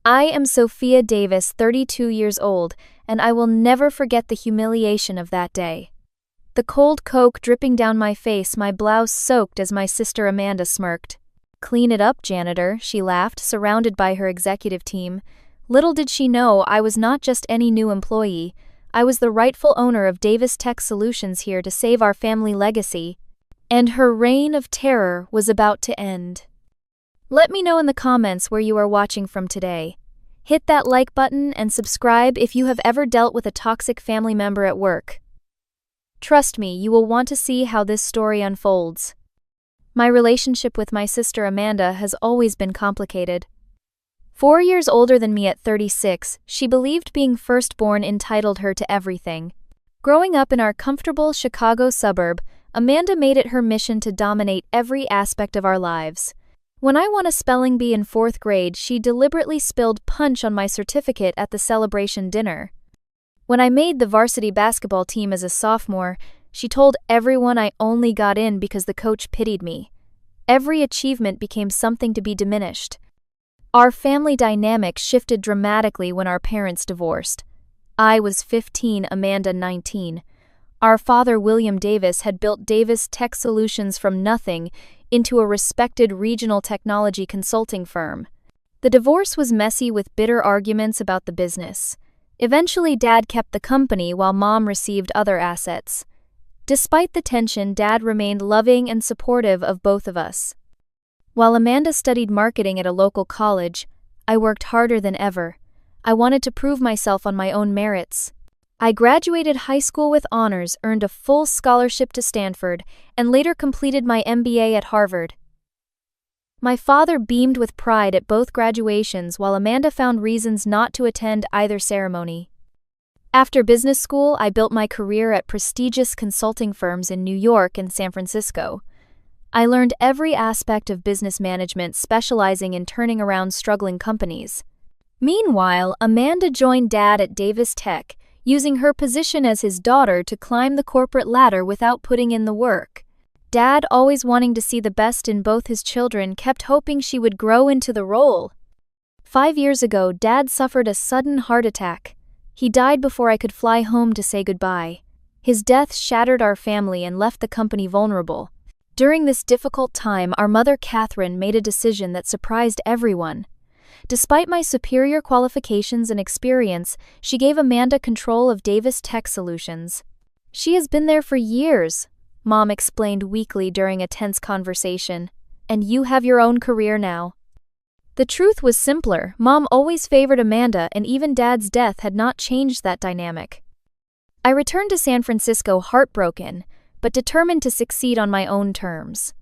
I am Sophia Davis, 32 years old, and I will never forget the humiliation of that day. The cold Coke dripping down my face, my blouse soaked as my sister Amanda smirked. "Clean it up, janitor," she laughed, surrounded by her executive team. Little did she know I was not just any new employee. I was the rightful owner of Davis Tech Solutions, here to save our family legacy. And her reign of terror was about to end. Let me know in the comments where you are watching from today. Hit that like button and subscribe if you have ever dealt with a toxic family member at work. Trust me, you will want to see how this story unfolds. My relationship with my sister Amanda has always been complicated. 4 years older than me at 36, she believed being firstborn entitled her to everything. Growing up in our comfortable Chicago suburb, Amanda made it her mission to dominate every aspect of our lives. When I won a spelling bee in 4th grade, she deliberately spilled punch on my certificate at the celebration dinner. When I made the varsity basketball team as a sophomore, she told everyone I only got in because the coach pitied me. Every achievement became something to be diminished. Our family dynamic shifted dramatically when our parents divorced. I was 15, Amanda 19. Our father, William Davis, had built Davis Tech Solutions from nothing into a respected regional technology consulting firm. The divorce was messy with bitter arguments about the business. Eventually, Dad kept the company while Mom received other assets. Despite the tension, Dad remained loving and supportive of both of us. While Amanda studied marketing at a local college, I worked harder than ever. I wanted to prove myself on my own merits. I graduated high school with honors, earned a full scholarship to Stanford, and later completed my MBA at Harvard. My father beamed with pride at both graduations, while Amanda found reasons not to attend either ceremony. After business school, I built my career at prestigious consulting firms in New York and San Francisco. I learned every aspect of business management, specializing in turning around struggling companies. Meanwhile, Amanda joined Dad at Davis Tech, using her position as his daughter to climb the corporate ladder without putting in the work. Dad, always wanting to see the best in both his children, kept hoping she would grow into the role. 5 years ago, Dad suffered a sudden heart attack. He died before I could fly home to say goodbye. His death shattered our family and left the company vulnerable. During this difficult time, our mother, Catherine, made a decision that surprised everyone. Despite my superior qualifications and experience, she gave Amanda control of Davis Tech Solutions. "She has been there for years," Mom explained weakly during a tense conversation, "and you have your own career now." The truth was simpler. Mom always favored Amanda, and even Dad's death had not changed that dynamic. I returned to San Francisco heartbroken, but determined to succeed on my own terms.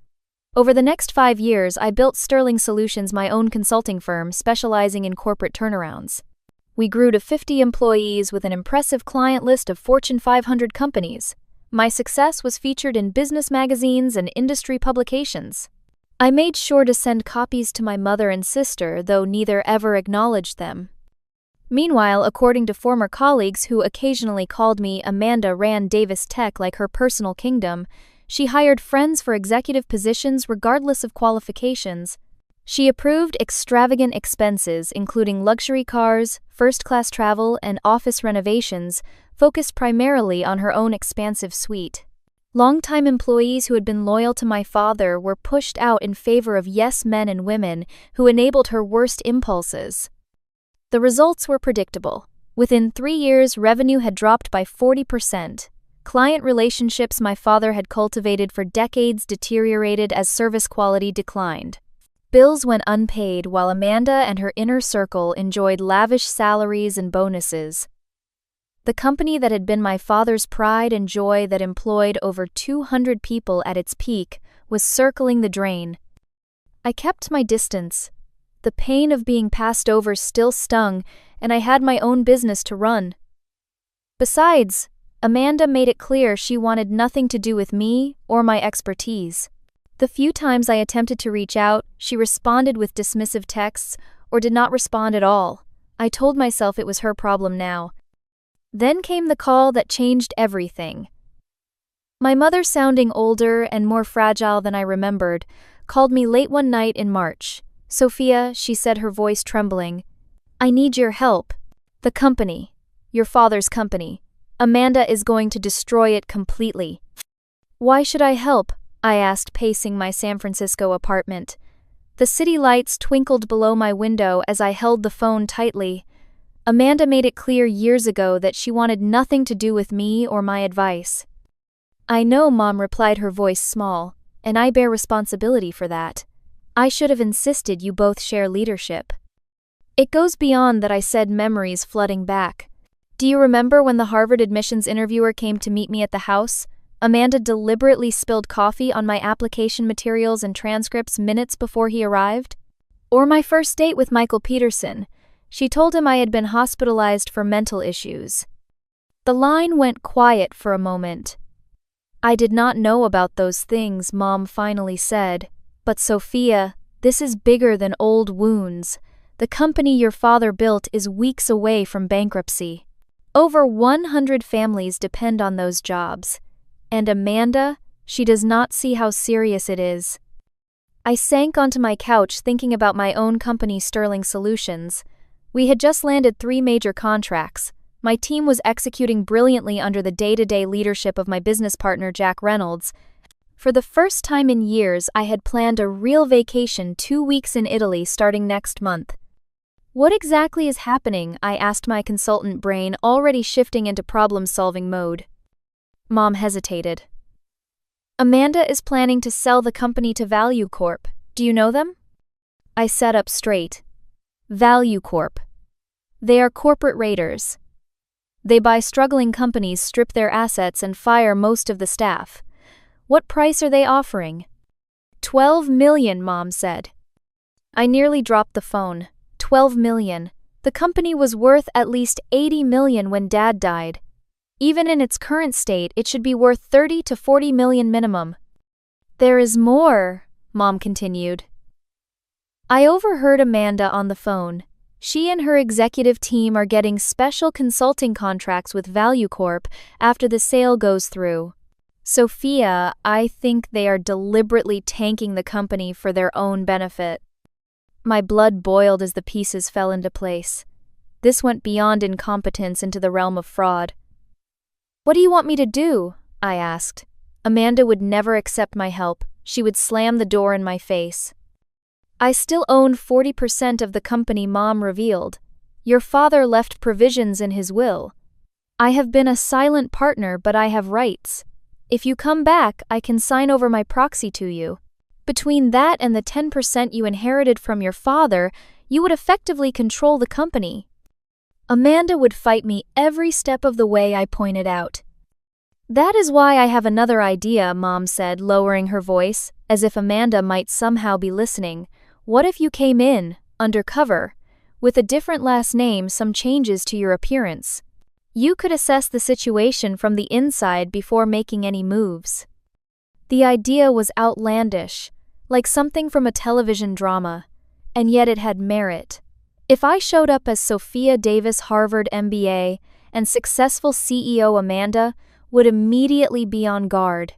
Over the next 5 years, I built Sterling Solutions, my own consulting firm specializing in corporate turnarounds. We grew to 50 employees with an impressive client list of Fortune 500 companies. My success was featured in business magazines and industry publications. I made sure to send copies to my mother and sister, though neither ever acknowledged them. Meanwhile, according to former colleagues who occasionally called me, Amanda ran Davis Tech like her personal kingdom. She hired friends for executive positions regardless of qualifications. She approved extravagant expenses, including luxury cars, first-class travel, and office renovations, focused primarily on her own expansive suite. Longtime employees who had been loyal to my father were pushed out in favor of yes men and women who enabled her worst impulses. The results were predictable. Within 3 years, revenue had dropped by 40%. Client relationships my father had cultivated for decades deteriorated as service quality declined. Bills went unpaid while Amanda and her inner circle enjoyed lavish salaries and bonuses. The company that had been my father's pride and joy, that employed over 200 people at its peak, was circling the drain. I kept my distance. The pain of being passed over still stung, and I had my own business to run. Besides, Amanda made it clear she wanted nothing to do with me or my expertise. The few times I attempted to reach out, she responded with dismissive texts or did not respond at all. I told myself it was her problem now. Then came the call that changed everything. My mother, sounding older and more fragile than I remembered, called me late one night in March. "Sophia," she said, her voice trembling, I need your help. The company, your father's company, Amanda is going to destroy it completely. Why should I help? I asked, pacing my San Francisco apartment. The city lights twinkled below my window as I held the phone tightly. Amanda made it clear years ago that she wanted nothing to do with me or my advice. I know, Mom replied, her voice small, and I bear responsibility for that. I should have insisted you both share leadership. It goes beyond that, I said, memories flooding back. Do you remember when the Harvard admissions interviewer came to meet me at the house? Amanda deliberately spilled coffee on my application materials and transcripts minutes before he arrived? Or my first date with Michael Peterson. She told him I had been hospitalized for mental issues. The line went quiet for a moment. I did not know about those things, Mom finally said. But Sophia, this is bigger than old wounds. The company your father built is weeks away from bankruptcy. Over 100 families depend on those jobs. And Amanda, she does not see how serious it is. I sank onto my couch thinking about my own company, Sterling Solutions. We had just landed 3 major contracts. My team was executing brilliantly under the day-to-day leadership of my business partner, Jack Reynolds. For the first time in years, I had planned a real vacation, 2 weeks in Italy starting next month. What exactly is happening? I asked my consultant brain, already shifting into problem-solving mode. Mom hesitated. Amanda is planning to sell the company to Value Corp. Do you know them? I sat up straight. Value Corp. They are corporate raiders. They buy struggling companies, strip their assets, and fire most of the staff. What price are they offering? $12 million, Mom said. I nearly dropped the phone. $12 million. The company was worth at least $80 million when Dad died. Even in its current state, it should be worth $30 to $40 million minimum. There is more, Mom continued. I overheard Amanda on the phone. She and her executive team are getting special consulting contracts with Value Corp after the sale goes through. Sophia, I think they are deliberately tanking the company for their own benefit. My blood boiled as the pieces fell into place. This went beyond incompetence into the realm of fraud. What do you want me to do? I asked. Amanda would never accept my help. She would slam the door in my face. I still own 40% of the company, Mom revealed. Your father left provisions in his will. I have been a silent partner, but I have rights. If you come back, I can sign over my proxy to you. Between that and the 10% you inherited from your father, you would effectively control the company. Amanda would fight me every step of the way, I pointed out. That is why I have another idea, Mom said, lowering her voice, as if Amanda might somehow be listening. What if you came in, undercover, with a different last name, some changes to your appearance? You could assess the situation from the inside before making any moves. The idea was outlandish, like something from a television drama, and yet it had merit. If I showed up as Sophia Davis, Harvard MBA, and successful CEO Amanda would immediately be on guard.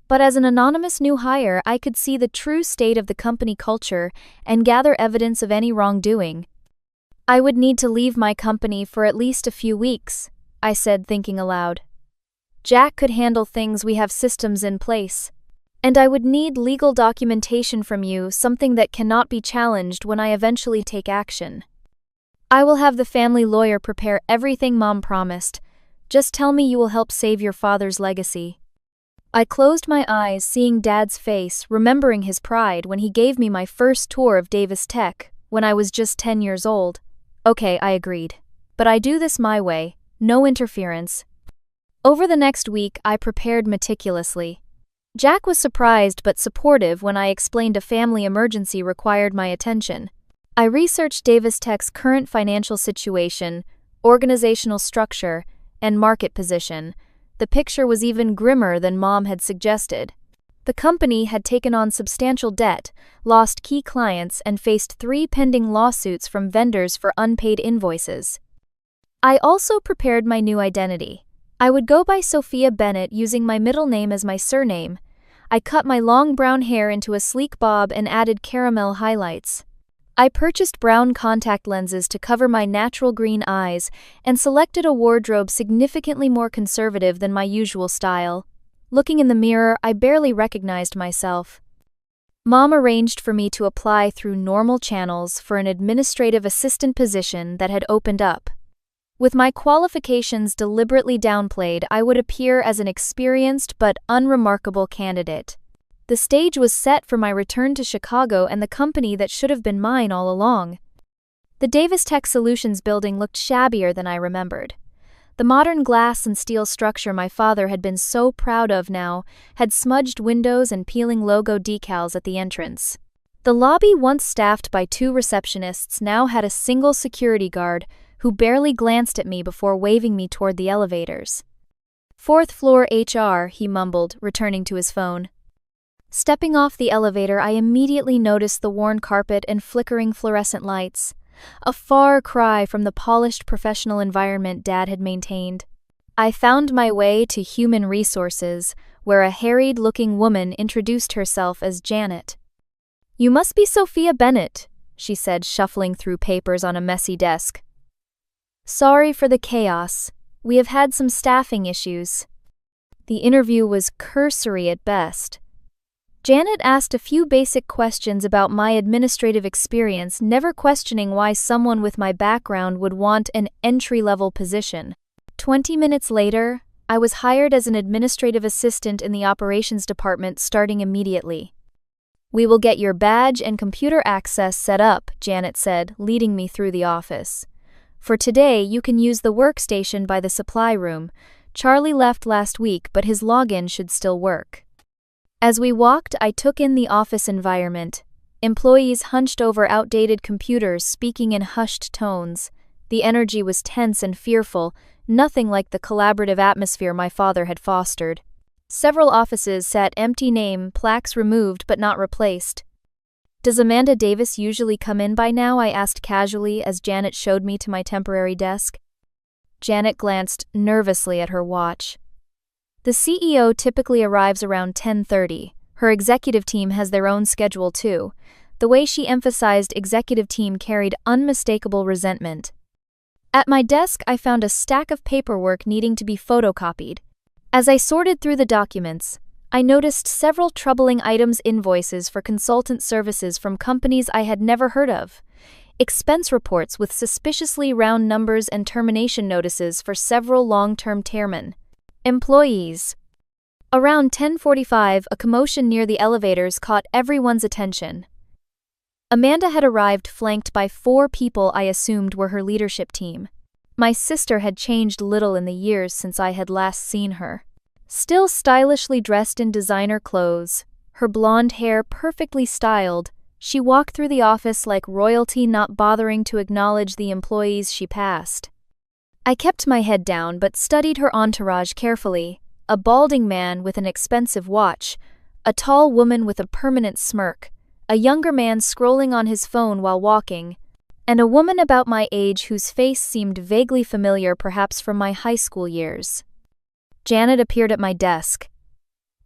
But as an anonymous new hire, I could see the true state of the company culture and gather evidence of any wrongdoing. I would need to leave my company for at least a few weeks, I said, thinking aloud. Jack could handle things, we have systems in place. And I would need legal documentation from you, something that cannot be challenged when I eventually take action. I will have the family lawyer prepare everything, Mom promised. Just tell me you will help save your father's legacy. I closed my eyes, seeing Dad's face, remembering his pride when he gave me my first tour of Davis Tech, when I was just 10 years old. Okay, I agreed. But I do this my way, no interference. Over the next week, I prepared meticulously. Jack was surprised but supportive when I explained a family emergency required my attention. I researched Davis Tech's current financial situation, organizational structure, and market position. The picture was even grimmer than Mom had suggested. The company had taken on substantial debt, lost key clients, and faced 3 pending lawsuits from vendors for unpaid invoices. I also prepared my new identity. I would go by Sophia Bennett, using my middle name as my surname. I cut my long brown hair into a sleek bob and added caramel highlights. I purchased brown contact lenses to cover my natural green eyes and selected a wardrobe significantly more conservative than my usual style. Looking in the mirror, I barely recognized myself. Mom arranged for me to apply through normal channels for an administrative assistant position that had opened up. With my qualifications deliberately downplayed, I would appear as an experienced but unremarkable candidate. The stage was set for my return to Chicago and the company that should have been mine all along. The Davis Tech Solutions building looked shabbier than I remembered. The modern glass and steel structure my father had been so proud of now had smudged windows and peeling logo decals at the entrance. The lobby, once staffed by 2 receptionists, now had a single security guard who barely glanced at me before waving me toward the elevators. "4th floor HR," he mumbled, returning to his phone. Stepping off the elevator, I immediately noticed the worn carpet and flickering fluorescent lights. A far cry from the polished professional environment Dad had maintained. I found my way to Human Resources, where a harried-looking woman introduced herself as Janet. "You must be Sophia Bennett," she said, shuffling through papers on a messy desk. "Sorry for the chaos. We have had some staffing issues." The interview was cursory at best. Janet asked a few basic questions about my administrative experience, never questioning why someone with my background would want an entry-level position. 20 minutes later, I was hired as an administrative assistant in the operations department starting immediately. "We will get your badge and computer access set up," Janet said, leading me through the office. "For today, you can use the workstation by the supply room. Charlie left last week, but his login should still work." As we walked, I took in the office environment. Employees hunched over outdated computers, speaking in hushed tones. The energy was tense and fearful, nothing like the collaborative atmosphere my father had fostered. Several offices sat empty, name plaques removed but not replaced. "Does Amanda Davis usually come in by now?" I asked casually as Janet showed me to my temporary desk. Janet glanced nervously at her watch. "The CEO typically arrives around 10:30. Her executive team has their own schedule too." The way she emphasized executive team carried unmistakable resentment. At my desk, I found a stack of paperwork needing to be photocopied. As I sorted through the documents, I noticed several troubling items: invoices for consultant services from companies I had never heard of, expense reports with suspiciously round numbers, and termination notices for several long-term chairmen. Employees. Around 10:45, a commotion near the elevators caught everyone's attention. Amanda had arrived flanked by 4 people I assumed were her leadership team. My sister had changed little in the years since I had last seen her. Still stylishly dressed in designer clothes, her blonde hair perfectly styled, she walked through the office like royalty, not bothering to acknowledge the employees she passed. I kept my head down but studied her entourage carefully: a balding man with an expensive watch, a tall woman with a permanent smirk, a younger man scrolling on his phone while walking, and a woman about my age whose face seemed vaguely familiar, perhaps from my high school years. Janet appeared at my desk.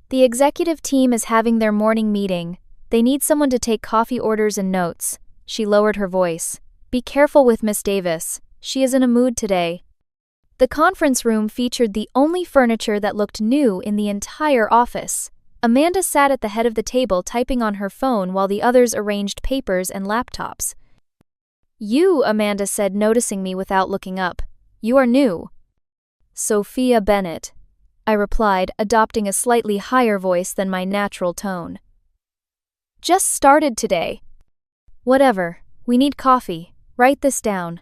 "The executive team is having their morning meeting. They need someone to take coffee orders and notes." She lowered her voice. "Be careful with Miss Davis. She is in a mood today." The conference room featured the only furniture that looked new in the entire office. Amanda sat at the head of the table typing on her phone while the others arranged papers and laptops. "You," Amanda said, noticing me without looking up. "You are new." "Sophia Bennett," I replied, adopting a slightly higher voice than my natural tone. "Just started today." "Whatever. We need coffee. Write this down."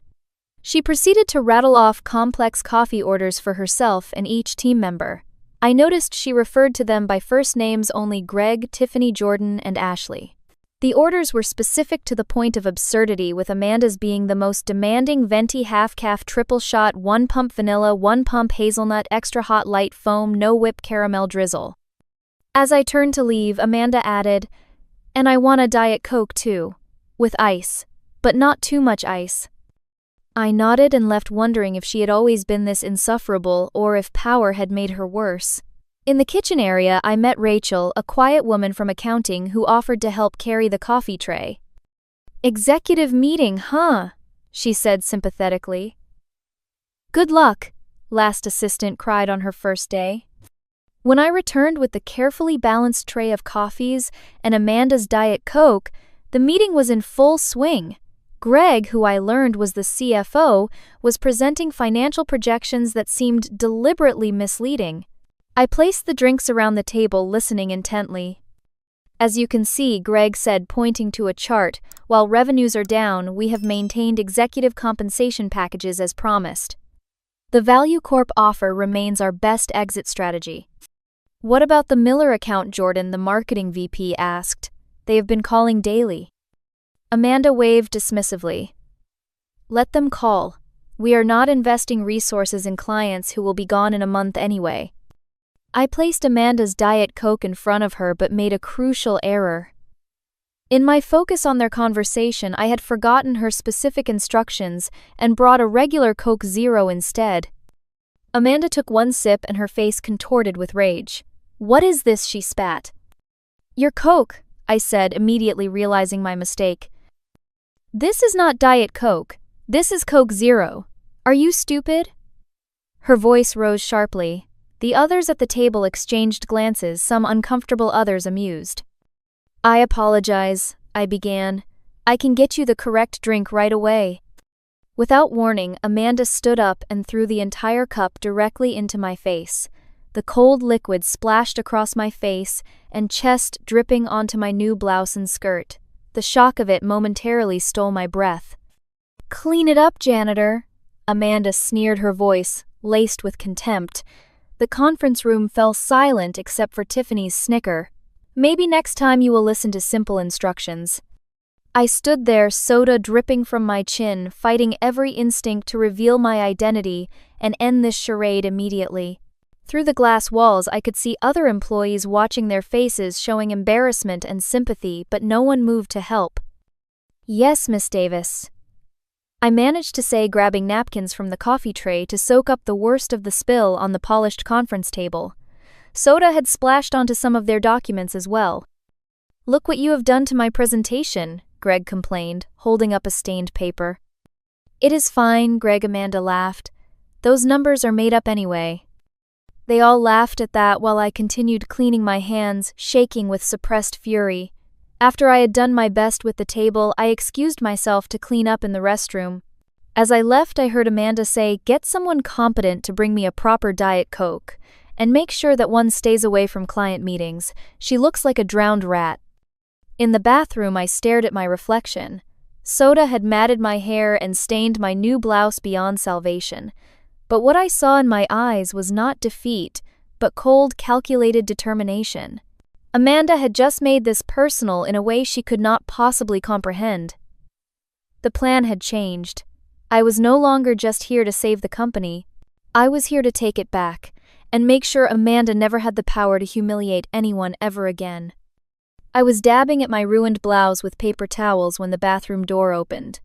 She proceeded to rattle off complex coffee orders for herself and each team member. I noticed she referred to them by first names only: Greg, Tiffany, Jordan, and Ashley. The orders were specific to the point of absurdity, with Amanda's being the most demanding: venti half-calf triple shot, 1 pump vanilla, 1 pump hazelnut, extra hot light foam, no whip caramel drizzle. As I turned to leave, Amanda added, "And I want a Diet Coke too, with ice, but not too much ice." I nodded and left, wondering if she had always been this insufferable or if power had made her worse. In the kitchen area, I met Rachel, a quiet woman from accounting who offered to help carry the coffee tray. Executive meeting, huh? She said sympathetically. Good luck, last assistant cried on her first day. When I returned with the carefully balanced tray of coffees and Amanda's Diet Coke, the meeting was in full swing. Greg, who I learned was the CFO, was presenting financial projections that seemed deliberately misleading. I placed the drinks around the table, listening intently. As you can see, Greg said, pointing to a chart, while revenues are down, we have maintained executive compensation packages as promised. The Value Corp offer remains our best exit strategy. What about the Miller account, Jordan? The marketing VP asked. They have been calling daily. Amanda waved dismissively. Let them call. We are not investing resources in clients who will be gone in a month anyway. I placed Amanda's Diet Coke in front of her but made a crucial error. In my focus on their conversation, I had forgotten her specific instructions and brought a regular Coke Zero instead. Amanda took one sip and her face contorted with rage. What is this? She spat. Your Coke, I said, immediately realizing my mistake. This is not Diet Coke. This is Coke Zero. Are you stupid? Her voice rose sharply. The others at the table exchanged glances, some uncomfortable, others amused. I apologize, I began. I can get you the correct drink right away. Without warning, Amanda stood up and threw the entire cup directly into my face. The cold liquid splashed across my face and chest, dripping onto my new blouse and skirt. The shock of it momentarily stole my breath. Clean it up, janitor, Amanda sneered, her voice laced with contempt. The conference room fell silent except for Tiffany's snicker. Maybe next time you will listen to simple instructions. I stood there, soda dripping from my chin, fighting every instinct to reveal my identity and end this charade immediately. Through the glass walls, I could see other employees watching, their faces showing embarrassment and sympathy, but no one moved to help. Yes, Miss Davis, I managed to say, grabbing napkins from the coffee tray to soak up the worst of the spill on the polished conference table. Soda had splashed onto some of their documents as well. Look what you have done to my presentation, Greg complained, holding up a stained paper. It is fine, Greg. Amanda laughed. Those numbers are made up anyway. They all laughed at that while I continued cleaning my hands, shaking with suppressed fury. After I had done my best with the table, I excused myself to clean up in the restroom. As I left, I heard Amanda say, "Get someone competent to bring me a proper Diet Coke, and make sure that one stays away from client meetings. She looks like a drowned rat." In the bathroom, I stared at my reflection. Soda had matted my hair and stained my new blouse beyond salvation. But what I saw in my eyes was not defeat, but cold, calculated determination. Amanda had just made this personal in a way she could not possibly comprehend. The plan had changed. I was no longer just here to save the company. I was here to take it back, and make sure Amanda never had the power to humiliate anyone ever again. I was dabbing at my ruined blouse with paper towels when the bathroom door opened.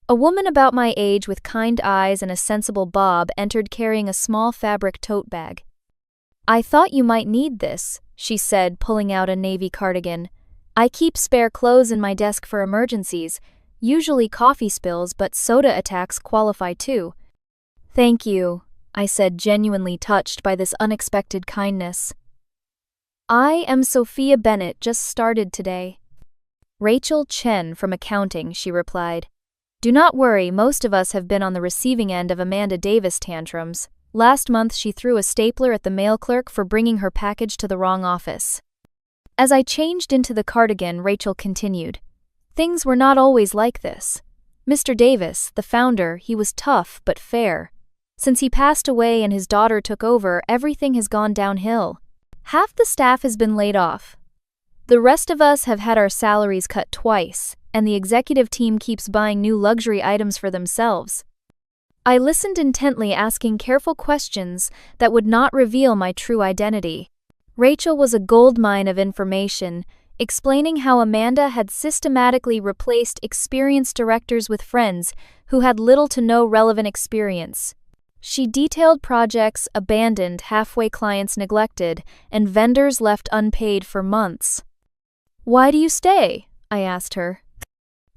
A woman about my age with kind eyes and a sensible bob entered carrying a small fabric tote bag. I thought you might need this, she said, pulling out a navy cardigan. I keep spare clothes in my desk for emergencies, usually coffee spills, but soda attacks qualify too. Thank you, I said, genuinely touched by this unexpected kindness. I am Sophia Bennett, just started today. Rachel Chen from accounting, she replied. Do not worry, most of us have been on the receiving end of Amanda Davis tantrums. Last month she threw a stapler at the mail clerk for bringing her package to the wrong office. As I changed into the cardigan, Rachel continued. Things were not always like this. Mr. Davis, the founder, he was tough but fair. Since he passed away and his daughter took over, everything has gone downhill. Half the staff has been laid off. The rest of us have had our salaries cut twice, and the executive team keeps buying new luxury items for themselves. I listened intently, asking careful questions that would not reveal my true identity. Rachel was a goldmine of information, explaining how Amanda had systematically replaced experienced directors with friends who had little to no relevant experience. She detailed projects abandoned, halfway clients neglected, and vendors left unpaid for months. Why do you stay? I asked her.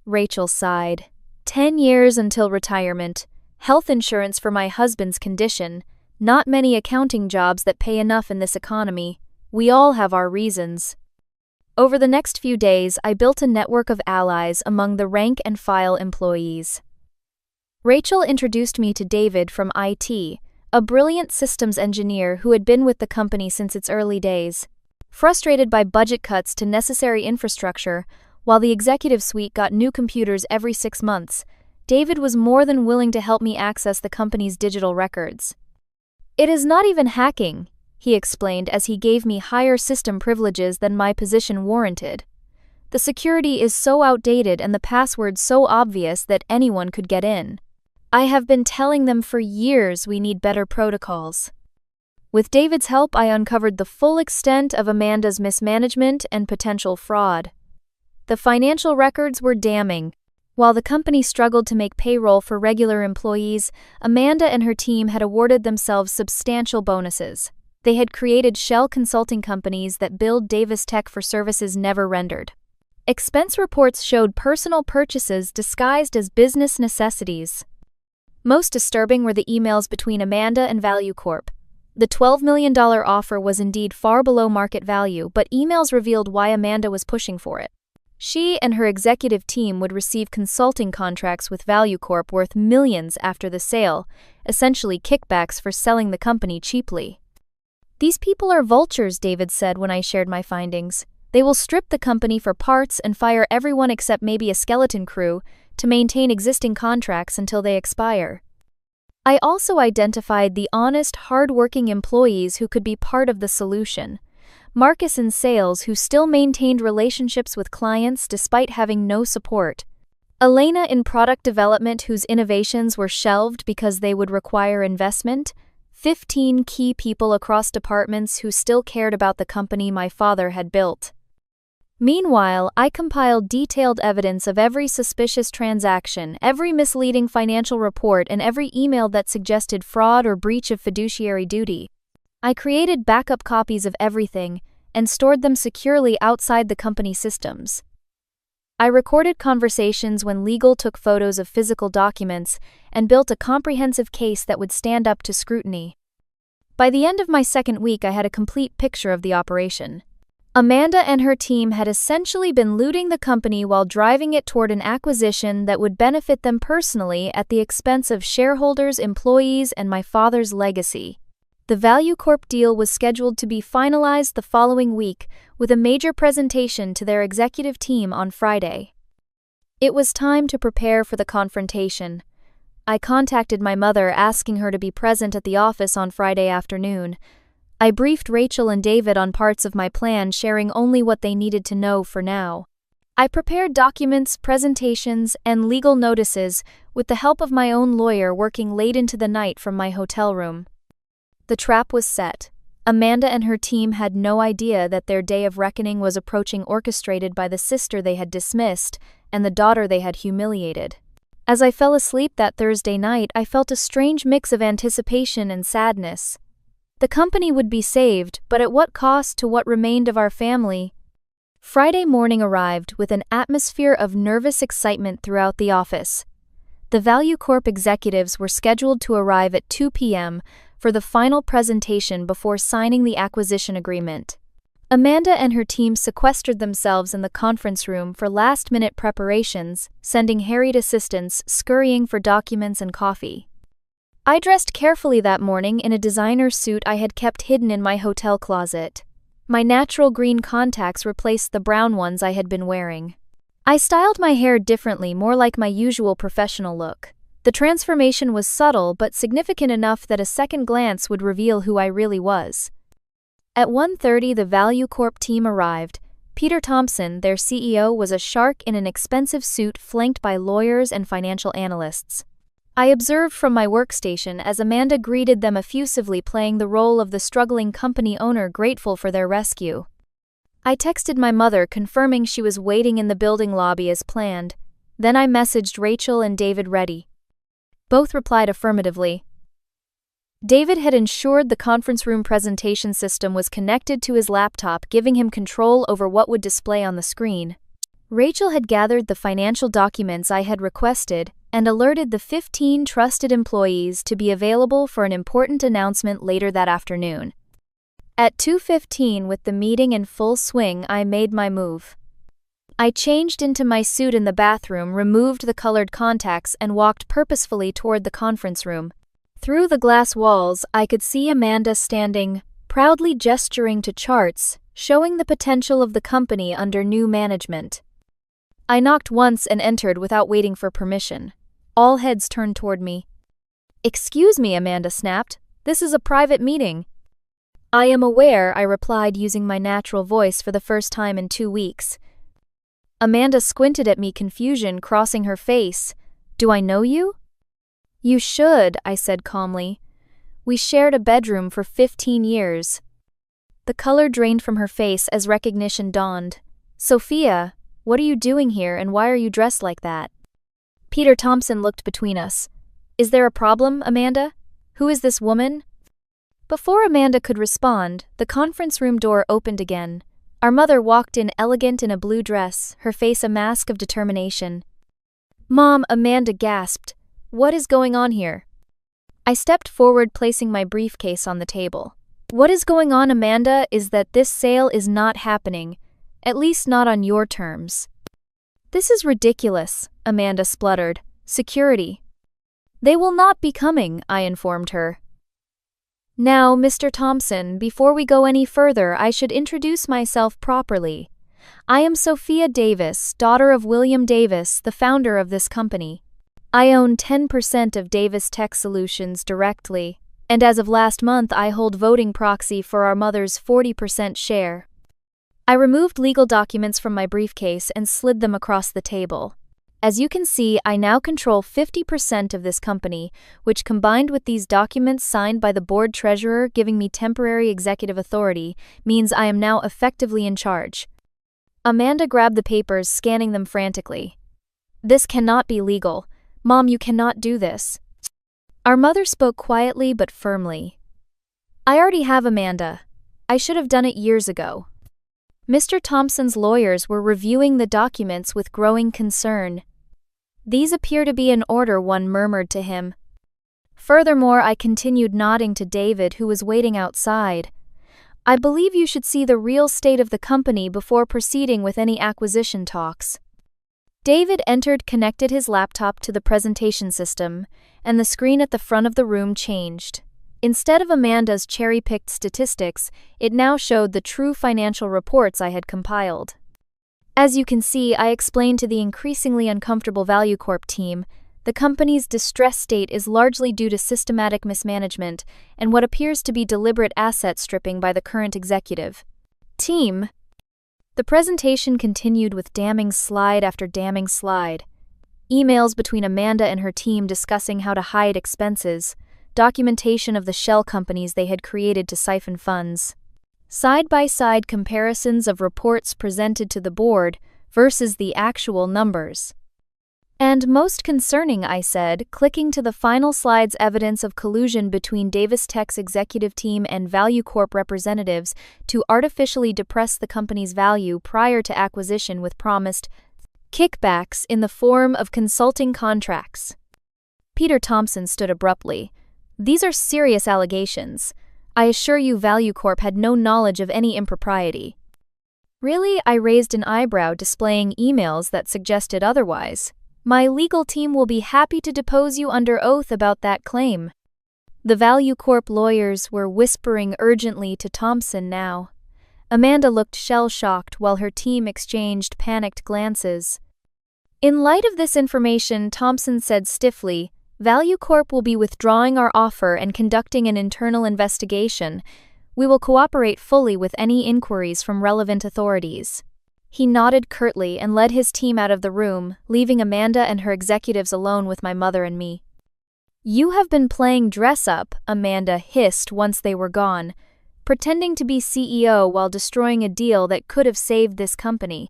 Rachel sighed. 10 years until retirement, health insurance for my husband's condition, not many accounting jobs that pay enough in this economy. We all have our reasons. Over the next few days, I built a network of allies among the rank-and-file employees. Rachel introduced me to David from IT, a brilliant systems engineer who had been with the company since its early days. Frustrated by budget cuts to necessary infrastructure, while the executive suite got new computers every 6 months, David was more than willing to help me access the company's digital records. "It is not even hacking," he explained as he gave me higher system privileges than my position warranted. "The security is so outdated and the password so obvious that anyone could get in. I have been telling them for years we need better protocols." With David's help, I uncovered the full extent of Amanda's mismanagement and potential fraud. The financial records were damning. While the company struggled to make payroll for regular employees, Amanda and her team had awarded themselves substantial bonuses. They had created shell consulting companies that billed Davis Tech for services never rendered. Expense reports showed personal purchases disguised as business necessities. Most disturbing were the emails between Amanda and Value Corp. The $12 million offer was indeed far below market value, but emails revealed why Amanda was pushing for it. She and her executive team would receive consulting contracts with Value Corp worth millions after the sale, essentially kickbacks for selling the company cheaply. "These people are vultures," David said when I shared my findings. "They will strip the company for parts and fire everyone except maybe a skeleton crew to maintain existing contracts until they expire." I also identified the honest, hard-working employees who could be part of the solution. Marcus in sales, who still maintained relationships with clients despite having no support. Elena in product development, whose innovations were shelved because they would require investment. 15 key people across departments who still cared about the company my father had built. Meanwhile, I compiled detailed evidence of every suspicious transaction, every misleading financial report, and every email that suggested fraud or breach of fiduciary duty. I created backup copies of everything and stored them securely outside the company systems. I recorded conversations when legal took photos of physical documents and built a comprehensive case that would stand up to scrutiny. By the end of my second week, I had a complete picture of the operation. Amanda and her team had essentially been looting the company while driving it toward an acquisition that would benefit them personally at the expense of shareholders, employees, and my father's legacy. The Value Corp deal was scheduled to be finalized the following week, with a major presentation to their executive team on Friday. It was time to prepare for the confrontation. I contacted my mother, asking her to be present at the office on Friday afternoon. I briefed Rachel and David on parts of my plan, sharing only what they needed to know for now. I prepared documents, presentations, and legal notices with the help of my own lawyer, working late into the night from my hotel room. The trap was set. Amanda and her team had no idea that their day of reckoning was approaching, orchestrated by the sister they had dismissed and the daughter they had humiliated. As I fell asleep that Thursday night, I felt a strange mix of anticipation and sadness. The company would be saved, but at what cost to what remained of our family? Friday morning arrived with an atmosphere of nervous excitement throughout the office. The Value Corp executives were scheduled to arrive at 2 p.m. for the final presentation before signing the acquisition agreement. Amanda and her team sequestered themselves in the conference room for last-minute preparations, sending harried assistants scurrying for documents and coffee. I dressed carefully that morning in a designer suit I had kept hidden in my hotel closet. My natural green contacts replaced the brown ones I had been wearing. I styled my hair differently, more like my usual professional look. The transformation was subtle but significant enough that a second glance would reveal who I really was. At 1:30, the Value Corp team arrived. Peter Thompson, their CEO, was a shark in an expensive suit flanked by lawyers and financial analysts. I observed from my workstation as Amanda greeted them effusively, playing the role of the struggling company owner grateful for their rescue. I texted my mother confirming she was waiting in the building lobby as planned. Then I messaged Rachel and David ready. Both replied affirmatively. David had ensured the conference room presentation system was connected to his laptop, giving him control over what would display on the screen. Rachel had gathered the financial documents I had requested and alerted the 15 trusted employees to be available for an important announcement later that afternoon. At 2:15, with the meeting in full swing, I made my move. I changed into my suit in the bathroom, removed the colored contacts, and walked purposefully toward the conference room. Through the glass walls, I could see Amanda standing, proudly gesturing to charts, showing the potential of the company under new management. I knocked once and entered without waiting for permission. All heads turned toward me. "Excuse me," Amanda snapped. "This is a private meeting." "I am aware," I replied using my natural voice for the first time in 2 weeks. Amanda squinted at me, confusion crossing her face. "Do I know you?" "You should," I said calmly. "We shared a bedroom for 15 years. The color drained from her face as recognition dawned. "Sophia, what are you doing here and why are you dressed like that?" Peter Thompson looked between us. "Is there a problem, Amanda? Who is this woman?" Before Amanda could respond, the conference room door opened again. Our mother walked in, elegant in a blue dress, her face a mask of determination. "Mom," Amanda gasped. "What is going on here?" I stepped forward, placing my briefcase on the table. "What is going on, Amanda, is that this sale is not happening. At least not on your terms." "This is ridiculous," Amanda spluttered. "Security." "They will not be coming," I informed her. "Now, Mr. Thompson, before we go any further, I should introduce myself properly. I am Sophia Davis, daughter of William Davis, the founder of this company. I own 10% of Davis Tech Solutions directly, and as of last month I hold voting proxy for our mother's 40% share." I removed legal documents from my briefcase and slid them across the table. As you can see, I now control 50% of this company, which, combined with these documents signed by the board treasurer giving me temporary executive authority, means I am now effectively in charge. Amanda grabbed the papers, scanning them frantically. "This cannot be legal. Mom, you cannot do this." Our mother spoke quietly but firmly. "I already have, Amanda. I should have done it years ago." Mr. Thompson's lawyers were reviewing the documents with growing concern. "These appear to be in order," one murmured to him. Furthermore, I continued, nodding to David, who was waiting outside. "I believe you should see the real state of the company before proceeding with any acquisition talks." David entered, connected his laptop to the presentation system, and the screen at the front of the room changed. Instead of Amanda's cherry-picked statistics, it now showed the true financial reports I had compiled. As you can see, I explained to the increasingly uncomfortable ValueCorp team, the company's distress state is largely due to systematic mismanagement and what appears to be deliberate asset stripping by the current executive team. The presentation continued with damning slide after damning slide. Emails between Amanda and her team discussing how to hide expenses, documentation of the shell companies they had created to siphon funds, side-by-side comparisons of reports presented to the board versus the actual numbers. And most concerning, I said, clicking to the final slide's evidence of collusion between Davis Tech's executive team and ValueCorp representatives to artificially depress the company's value prior to acquisition with promised kickbacks in the form of consulting contracts. Peter Thompson stood abruptly. "These are serious allegations. I assure you ValueCorp had no knowledge of any impropriety." "Really?" I raised an eyebrow, displaying emails that suggested otherwise. "My legal team will be happy to depose you under oath about that claim." The ValueCorp lawyers were whispering urgently to Thompson now. Amanda looked shell-shocked while her team exchanged panicked glances. "In light of this information," Thompson said stiffly, "ValueCorp will be withdrawing our offer and conducting an internal investigation. We will cooperate fully with any inquiries from relevant authorities." He nodded curtly and led his team out of the room, leaving Amanda and her executives alone with my mother and me. "You have been playing dress-up," Amanda hissed once they were gone, "pretending to be CEO while destroying a deal that could have saved this company."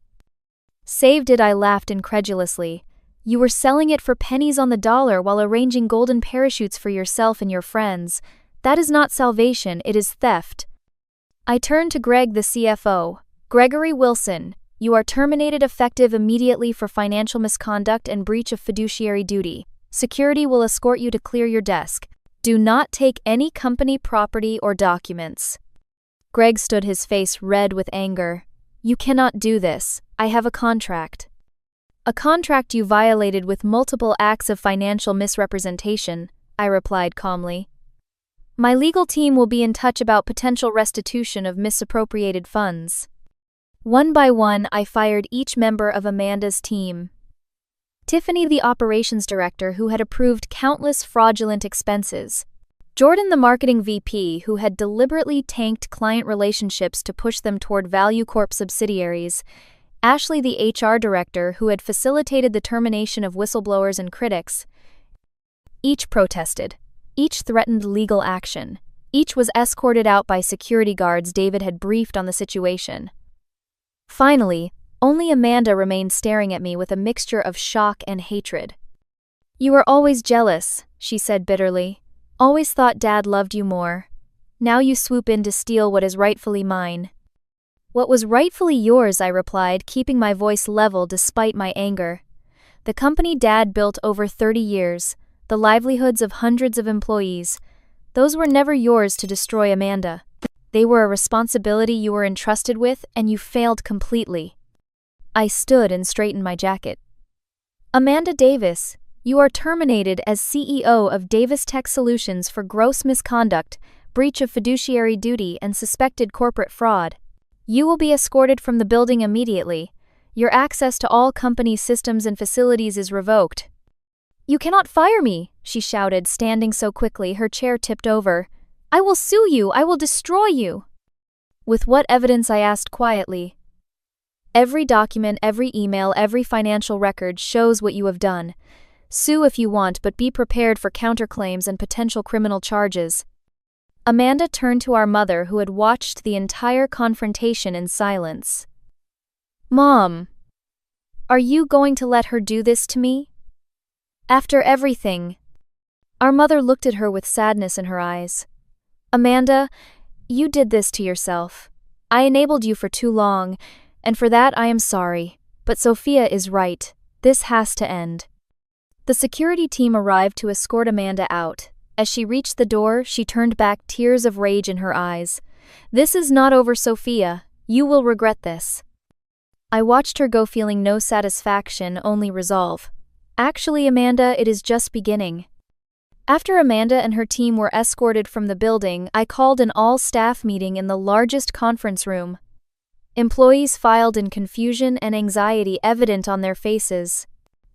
"Saved it?" I laughed incredulously. "You were selling it for pennies on the dollar while arranging golden parachutes for yourself and your friends. That is not salvation, it is theft." I turned to Greg, the CFO. "Gregory Wilson, You are terminated effective immediately for financial misconduct and breach of fiduciary duty. Security will escort you to clear your desk. Do not take any company property or documents." Greg stood, his face red with anger. "You cannot do this. I have a contract." "A contract you violated with multiple acts of financial misrepresentation," I replied calmly. "My legal team will be in touch about potential restitution of misappropriated funds." One by one, I fired each member of Amanda's team. Tiffany, the operations director, who had approved countless fraudulent expenses. Jordan, the marketing VP, who had deliberately tanked client relationships to push them toward Value Corp subsidiaries. Ashley, the HR director, who had facilitated the termination of whistleblowers and critics. Each protested. Each threatened legal action. Each was escorted out by security guards David had briefed on the situation. Finally, only Amanda remained staring at me with a mixture of shock and hatred. "You were always jealous," she said bitterly. "Always thought Dad loved you more. Now you swoop in to steal what is rightfully mine." "What was rightfully yours," I replied, keeping my voice level despite my anger. "The company Dad built over 30 years, the livelihoods of hundreds of employees, those were never yours to destroy, Amanda. They were a responsibility you were entrusted with, and you failed completely." I stood and straightened my jacket. "Amanda Davis, you are terminated as CEO of Davis Tech Solutions for gross misconduct, breach of fiduciary duty, and suspected corporate fraud. You will be escorted from the building immediately. Your access to all company systems and facilities is revoked." "You cannot fire me," she shouted, standing so quickly her chair tipped over. "I will sue you. I will destroy you." "With what evidence?" I asked quietly. "Every document, every email, every financial record shows what you have done. Sue if you want, but be prepared for counterclaims and potential criminal charges." Amanda turned to our mother, who had watched the entire confrontation in silence. "Mom, are you going to let her do this to me? After everything?" Our mother looked at her with sadness in her eyes. "Amanda, you did this to yourself. I enabled you for too long, and for that I am sorry. But Sophia is right. This has to end." The security team arrived to escort Amanda out. As she reached the door, she turned back, tears of rage in her eyes. "This is not over, Sophia. You will regret this." I watched her go, feeling no satisfaction, only resolve. "Actually, Amanda, it is just beginning." After Amanda and her team were escorted from the building, I called an all-staff meeting in the largest conference room. Employees filed in confusion and anxiety evident on their faces.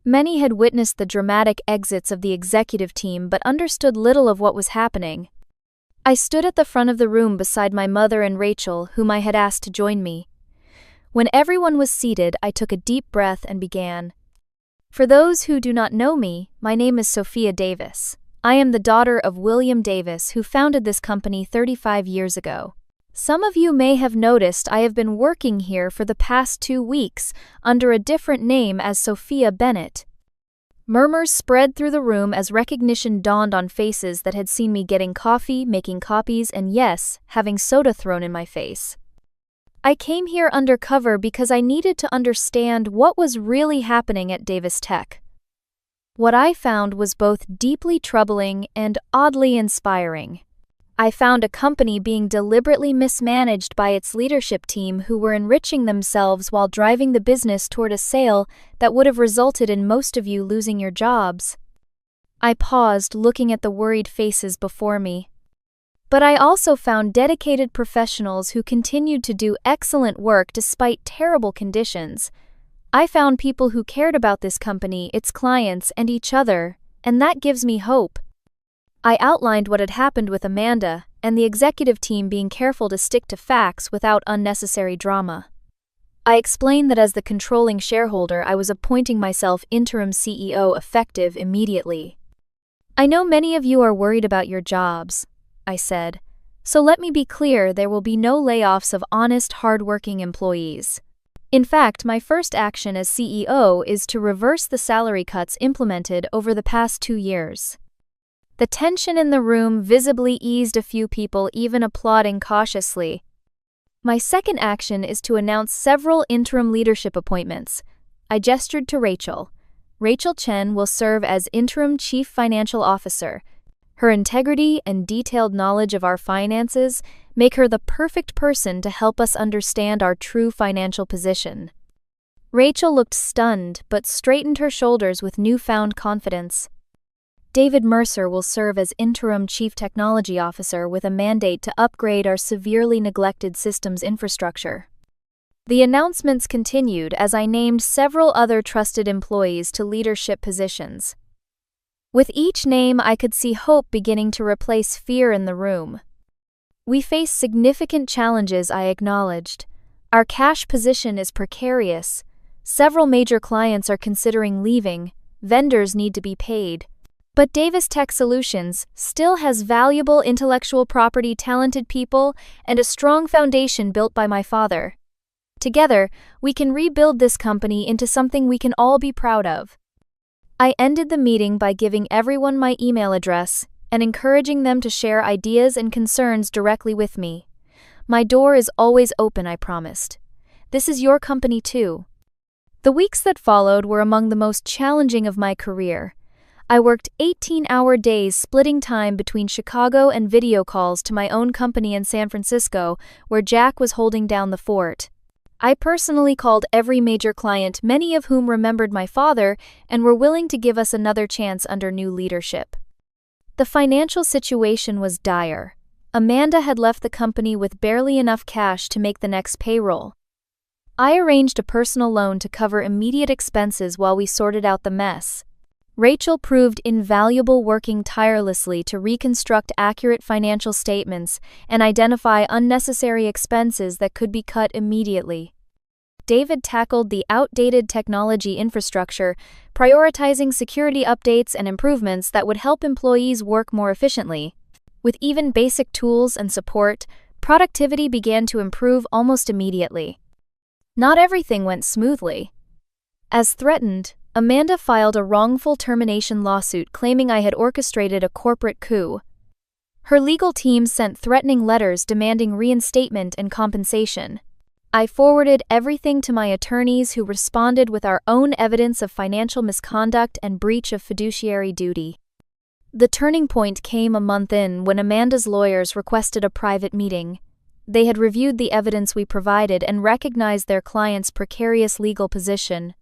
Many had witnessed the dramatic exits of the executive team but understood little of what was happening. I stood at the front of the room beside my mother and Rachel, whom I had asked to join me. When everyone was seated, I took a deep breath and began. "For those who do not know me, my name is Sophia Davis. I am the daughter of William Davis, who founded this company 35 years ago. Some of you may have noticed I have been working here for the past 2 weeks under a different name as Sophia Bennett." Murmurs spread through the room as recognition dawned on faces that had seen me getting coffee, making copies, and yes, having soda thrown in my face. "I came here undercover because I needed to understand what was really happening at Davis Tech." What I found was both deeply troubling and oddly inspiring. I found a company being deliberately mismanaged by its leadership team, who were enriching themselves while driving the business toward a sale that would have resulted in most of you losing your jobs. I paused, looking at the worried faces before me. But I also found dedicated professionals who continued to do excellent work despite terrible conditions. I found people who cared about this company, its clients, and each other, and that gives me hope. I outlined what had happened with Amanda and the executive team being careful to stick to facts without unnecessary drama. I explained that as the controlling shareholder, I was appointing myself interim CEO effective immediately. "I know many of you are worried about your jobs," I said, "so let me be clear, there will be no layoffs of honest, hard-working employees. In fact, my first action as CEO is to reverse the salary cuts implemented over the past 2 years." The tension in the room visibly eased, a few people even applauding cautiously. My second action is to announce several interim leadership appointments. I gestured to Rachel. Rachel Chen will serve as interim chief financial officer. Her integrity and detailed knowledge of our finances make her the perfect person to help us understand our true financial position. Rachel looked stunned but straightened her shoulders with newfound confidence. David Mercer will serve as interim chief technology officer with a mandate to upgrade our severely neglected systems infrastructure. The announcements continued as I named several other trusted employees to leadership positions. With each name, I could see hope beginning to replace fear in the room. We face significant challenges, I acknowledged. Our cash position is precarious. Several major clients are considering leaving. Vendors need to be paid. But Davis Tech Solutions still has valuable intellectual property, talented people, and a strong foundation built by my father. Together, we can rebuild this company into something we can all be proud of. I ended the meeting by giving everyone my email address and encouraging them to share ideas and concerns directly with me. My door is always open, I promised. This is your company too. The weeks that followed were among the most challenging of my career. I worked 18-hour days splitting time between Chicago and video calls to my own company in San Francisco, where Jack was holding down the fort. I personally called every major client, many of whom remembered my father and were willing to give us another chance under new leadership. The financial situation was dire. Amanda had left the company with barely enough cash to make the next payroll. I arranged a personal loan to cover immediate expenses while we sorted out the mess. Rachel proved invaluable, working tirelessly to reconstruct accurate financial statements and identify unnecessary expenses that could be cut immediately. David tackled the outdated technology infrastructure, prioritizing security updates and improvements that would help employees work more efficiently. With even basic tools and support, productivity began to improve almost immediately. Not everything went smoothly. As threatened, Amanda filed a wrongful termination lawsuit claiming I had orchestrated a corporate coup. Her legal team sent threatening letters demanding reinstatement and compensation. I forwarded everything to my attorneys, who responded with our own evidence of financial misconduct and breach of fiduciary duty. The turning point came a month in when Amanda's lawyers requested a private meeting. They had reviewed the evidence we provided and recognized their client's precarious legal position.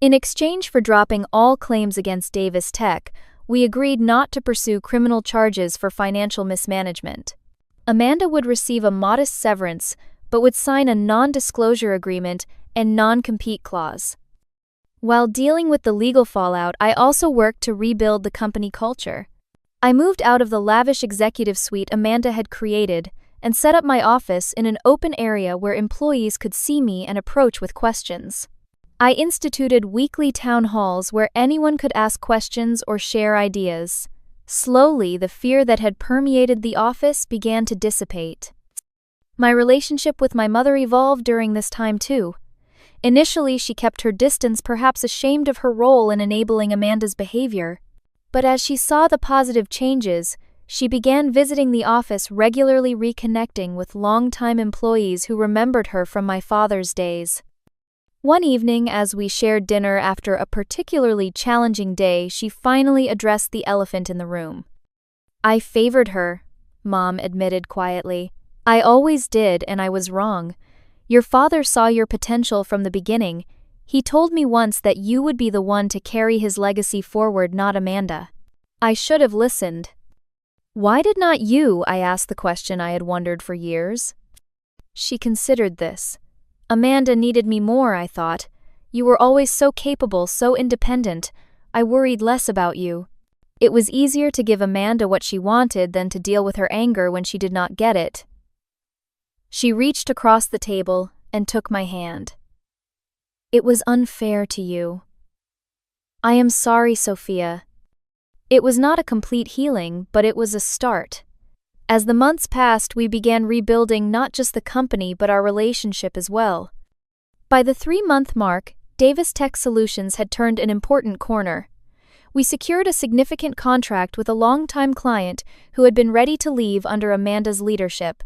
In exchange for dropping all claims against Davis Tech, we agreed not to pursue criminal charges for financial mismanagement. Amanda would receive a modest severance, but would sign a non-disclosure agreement and non-compete clause. While dealing with the legal fallout, I also worked to rebuild the company culture. I moved out of the lavish executive suite Amanda had created and set up my office in an open area where employees could see me and approach with questions. I instituted weekly town halls where anyone could ask questions or share ideas. Slowly, the fear that had permeated the office began to dissipate. My relationship with my mother evolved during this time too. Initially, she kept her distance, perhaps ashamed of her role in enabling Amanda's behavior. But as she saw the positive changes, she began visiting the office regularly, reconnecting with longtime employees who remembered her from my father's days. One evening, as we shared dinner after a particularly challenging day, she finally addressed the elephant in the room. "I favored her," Mom admitted quietly. "I always did, and I was wrong. Your father saw your potential from the beginning. He told me once that you would be the one to carry his legacy forward, not Amanda. I should have listened." "Why did not you?" I asked, the question I had wondered for years. She considered this. "Amanda needed me more, I thought. You were always so capable, so independent. I worried less about you. It was easier to give Amanda what she wanted than to deal with her anger when she did not get it." She reached across the table and took my hand. "It was unfair to you. I am sorry, Sophia." It was not a complete healing, but it was a start. As the months passed, we began rebuilding not just the company but our relationship as well. By the 3-month mark, Davis Tech Solutions had turned an important corner. We secured a significant contract with a longtime client who had been ready to leave under Amanda's leadership.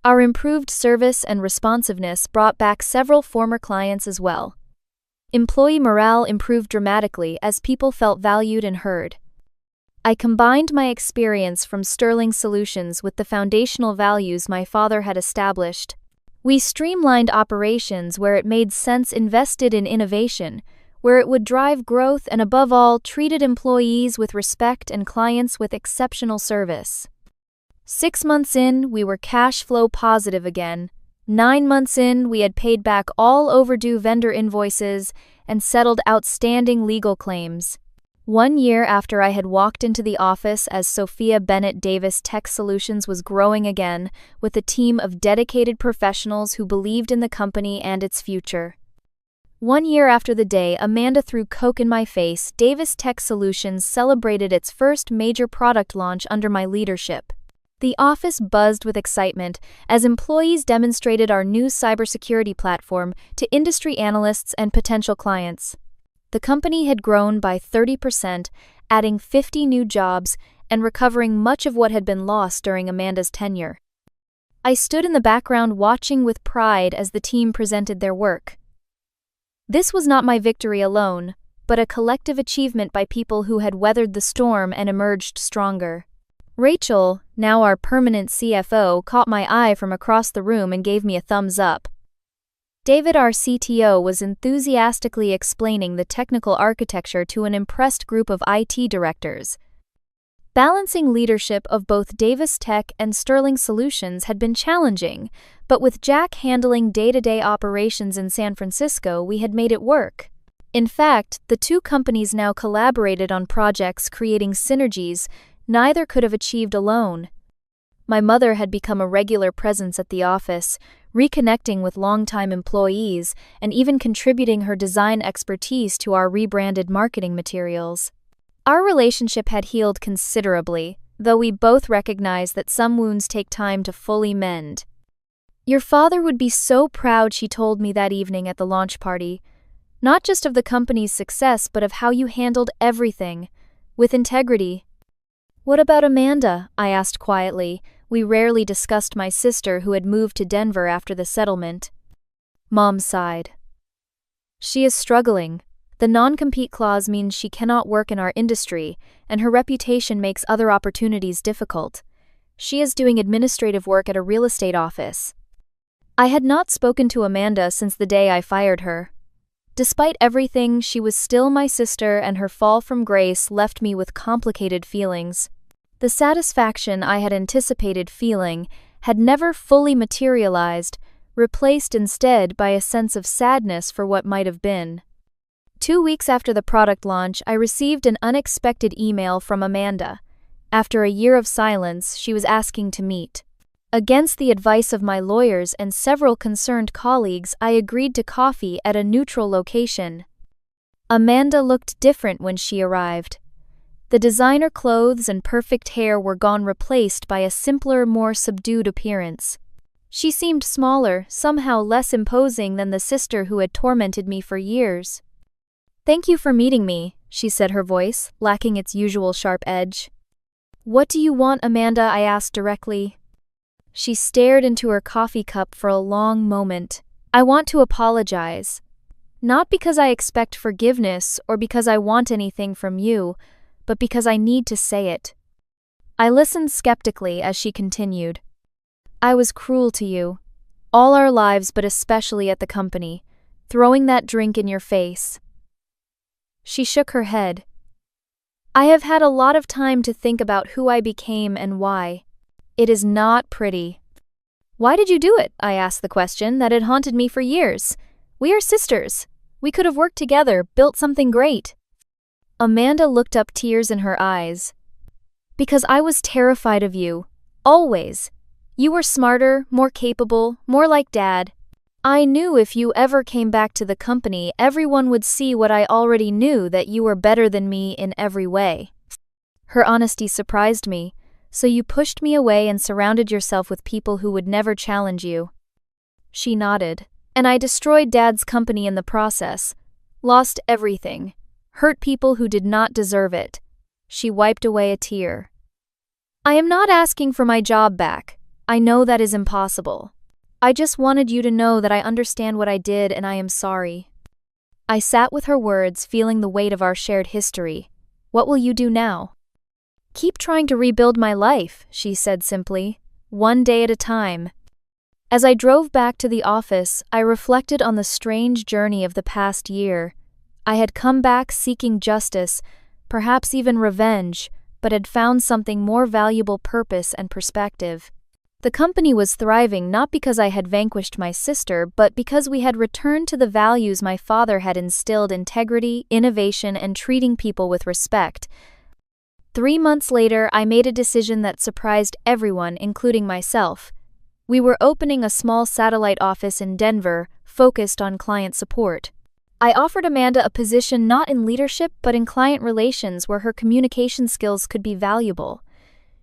Our improved service and responsiveness brought back several former clients as well. Employee morale improved dramatically as people felt valued and heard. I combined my experience from Sterling Solutions with the foundational values my father had established. We streamlined operations where it made sense, invested in innovation, where it would drive growth, and above all, treated employees with respect and clients with exceptional service. 6 months in, we were cash flow positive again. 9 months in, we had paid back all overdue vendor invoices and settled outstanding legal claims. 1 year after I had walked into the office as Sophia Bennett Davis, Tech Solutions was growing again with a team of dedicated professionals who believed in the company and its future. 1 year after the day Amanda threw Coke in my face, Davis Tech Solutions celebrated its first major product launch under my leadership. The office buzzed with excitement as employees demonstrated our new cybersecurity platform to industry analysts and potential clients. The company had grown by 30%, adding 50 new jobs and recovering much of what had been lost during Amanda's tenure. I stood in the background watching with pride as the team presented their work. This was not my victory alone, but a collective achievement by people who had weathered the storm and emerged stronger. Rachel, now our permanent CFO, caught my eye from across the room and gave me a thumbs up. David, our CTO, was enthusiastically explaining the technical architecture to an impressed group of IT directors. Balancing leadership of both Davis Tech and Sterling Solutions had been challenging, but with Jack handling day-to-day operations in San Francisco, we had made it work. In fact, the two companies now collaborated on projects creating synergies neither could have achieved alone. My mother had become a regular presence at the office, reconnecting with longtime employees and even contributing her design expertise to our rebranded marketing materials. Our relationship had healed considerably, though we both recognized that some wounds take time to fully mend. "Your father would be so proud," she told me that evening at the launch party, "not just of the company's success but of how you handled everything, with integrity." "What about Amanda?" I asked quietly. We rarely discussed my sister who had moved to Denver after the settlement. Mom sighed. "She is struggling. The non-compete clause means she cannot work in our industry, and her reputation makes other opportunities difficult. She is doing administrative work at a real estate office." I had not spoken to Amanda since the day I fired her. Despite everything, she was still my sister, and her fall from grace left me with complicated feelings. The satisfaction I had anticipated feeling had never fully materialized, replaced instead by a sense of sadness for what might have been. 2 weeks after the product launch, I received an unexpected email from Amanda. After a year of silence, she was asking to meet. Against the advice of my lawyers and several concerned colleagues, I agreed to coffee at a neutral location. Amanda looked different when she arrived. The designer clothes and perfect hair were gone, replaced by a simpler, more subdued appearance. She seemed smaller, somehow less imposing than the sister who had tormented me for years. "Thank you for meeting me," she said, her voice lacking its usual sharp edge. "What do you want, Amanda?" I asked directly. She stared into her coffee cup for a long moment. "I want to apologize. Not because I expect forgiveness or because I want anything from you, but because I need to say it." I listened skeptically as she continued. "I was cruel to you. All our lives, but especially at the company. Throwing that drink in your face." She shook her head. "I have had a lot of time to think about who I became and why. It is not pretty." "Why did you do it?" I asked the question that had haunted me for years. "We are sisters. We could have worked together, built something great." Amanda looked up, tears in her eyes. "Because I was terrified of you. Always. You were smarter, more capable, more like Dad. I knew if you ever came back to the company, everyone would see what I already knew, that you were better than me in every way." Her honesty surprised me. "So you pushed me away and surrounded yourself with people who would never challenge you." She nodded. "And I destroyed Dad's company in the process. Lost everything. Hurt people who did not deserve it." She wiped away a tear. "I am not asking for my job back. I know that is impossible. I just wanted you to know that I understand what I did and I am sorry. I sat with her words, feeling the weight of our shared history. What will you do now? Keep trying to rebuild my life, she said simply, one day at a time. As I drove back to the office, I reflected on the strange journey of the past year. I had come back seeking justice, perhaps even revenge, but had found something more valuable: purpose and perspective. The company was thriving not because I had vanquished my sister, but because we had returned to the values my father had instilled: integrity, innovation, and treating people with respect. 3 months later, I made a decision that surprised everyone, including myself. We were opening a small satellite office in Denver, focused on client support. I offered Amanda a position not in leadership but in client relations, where her communication skills could be valuable.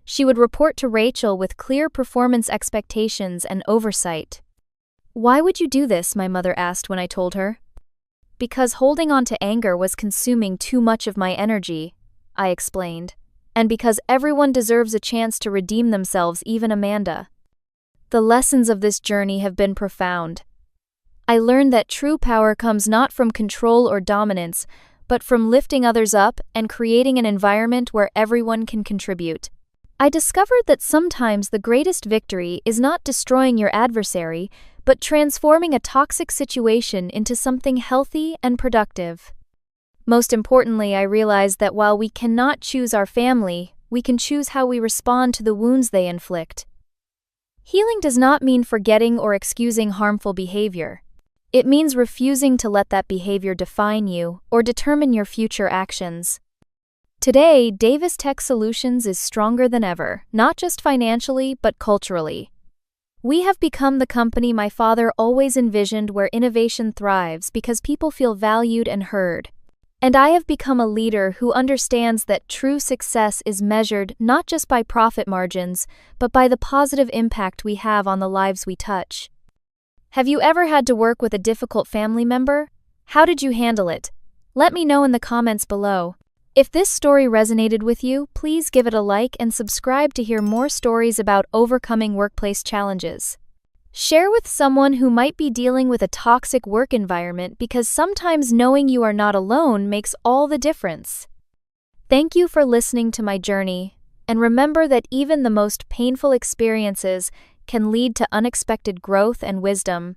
She would report to Rachel with clear performance expectations and oversight. "Why would you do this?" my mother asked when I told her. "Because holding on to anger was consuming too much of my energy," I explained, "and because everyone deserves a chance to redeem themselves, even Amanda." The lessons of this journey have been profound. I learned that true power comes not from control or dominance, but from lifting others up and creating an environment where everyone can contribute. I discovered that sometimes the greatest victory is not destroying your adversary, but transforming a toxic situation into something healthy and productive. Most importantly, I realized that while we cannot choose our family, we can choose how we respond to the wounds they inflict. Healing does not mean forgetting or excusing harmful behavior. It means refusing to let that behavior define you or determine your future actions. Today, Davis Tech Solutions is stronger than ever, not just financially, but culturally. We have become the company my father always envisioned, where innovation thrives because people feel valued and heard. And I have become a leader who understands that true success is measured not just by profit margins, but by the positive impact we have on the lives we touch. Have you ever had to work with a difficult family member? How did you handle it? Let me know in the comments below. If this story resonated with you, please give it a like and subscribe to hear more stories about overcoming workplace challenges. Share with someone who might be dealing with a toxic work environment, because sometimes knowing you are not alone makes all the difference. Thank you for listening to my journey, and remember that even the most painful experiences can lead to unexpected growth and wisdom.